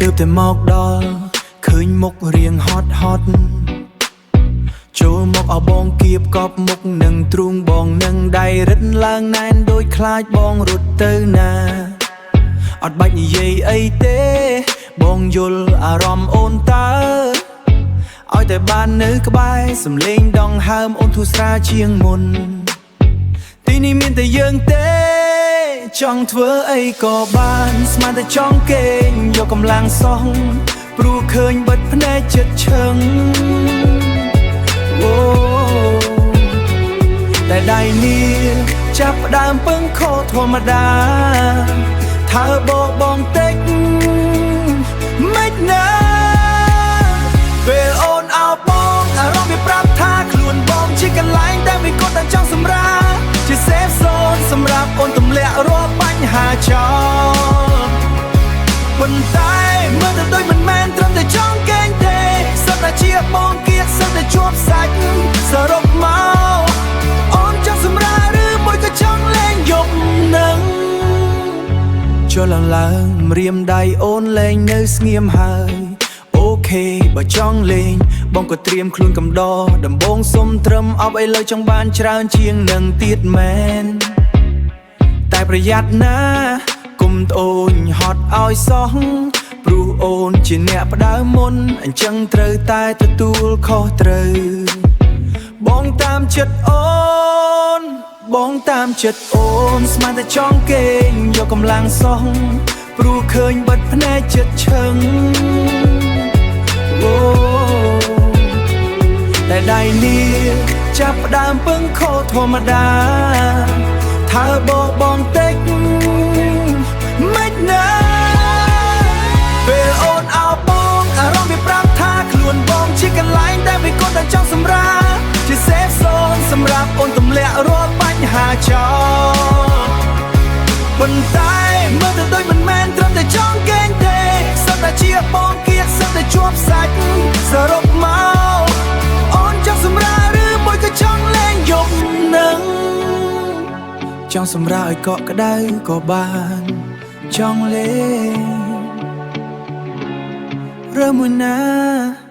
ទើបតែមកដល់ឃើញមុខរៀងហត់ហត់ចូលមកអបងគៀបកប់មុខនឹងទ្រូងបងនឹងដៃរឹតឡើងណែនដូចខ្លាចបងរត់ទៅណាអត់បាច់និយាយអីទេបងយល់អារម្មណ៍អូនតើឲ្យតែបាននៅក្បែរសំលេងដងហើមអូនធូរស្រាលជាងមុនទីនេះមានតែយើងទេចង់ធ្វើអីក៏បានស្មានតែចង់គេងយកកម្លាំងសោះព្រោះឃើញបិទភ្នែកចិត្តឈឹងតែដៃនេះចាប់ផ្ដើមពឹងខោធម្មតាថាបងតិចមិនណាពេលអូនអោបបងអារម្មណ៍វាប្រាប់ថាខ្លួនបងជាកន្លែងដែលវាកត់តែចង់សម្រាប់ជា safe zone សម្រាប់អូនទម្លាក់រាល់បញ្ហាចោលប៉ុន្តែមើលទៅដូចមិនមែនត្រឹមតែចង់កេងទេសឹកតែជាបងគៀកសឹកតែជាប់សាច់សរុបមកអូនចង់សម្រាប់ឬមួយក៏ចង់លេងយប់នឹងចូលឡើងម្រាមដៃអូនលេងនៅស្ងៀមហើយអូខេបើចង់លេងបងក៏ត្រៀមខ្លួនកំដរដំបងសុំត្រឹមអប់ឥឡូវចង់បានច្រើនជាងនឹងទៀតមែនតែប្រយ័ត្នណាគុំត្អូញហត់ឲ្យសោះព្រោះអូនជាអ្នកផ្ដើមមុនអញ្ចឹងត្រូវតែទទួលខុសត្រូវបងតាមចិត្តអូនបងតាមចិត្តអូនស្មានតែចង់គេងយកកម្លាំងសោះព្រោះឃើញបិទភ្នែកចិត្តឈឹងតែដៃនេះចាប់ផ្ដើមពឹងខោធម្មតាថាបងតិចមិនណាពេលអូនអោបបងអារម្មណ៍វាប្រាប់ថាខ្លួនបងជាកន្លែងដែលវាកត់តែចង់សម្រាប់ជា safe zone សម្រាប់អូនទម្លាក់រាល់បញ្ហាចោលប៉ុន្តែមើលទៅដូចមិនមែនត្រឹមតែចង់កេងទេសឹកតែជាបងគៀកសឹកតែជាប់សាច់សរុបមកអូនចង់សម្រាប់ឬមួយក៏ចង់លេងយប់នឹងចង់សម្រាប់ឲ្យកក់ក្ដៅក៏បានចង់លេងរើមួយណា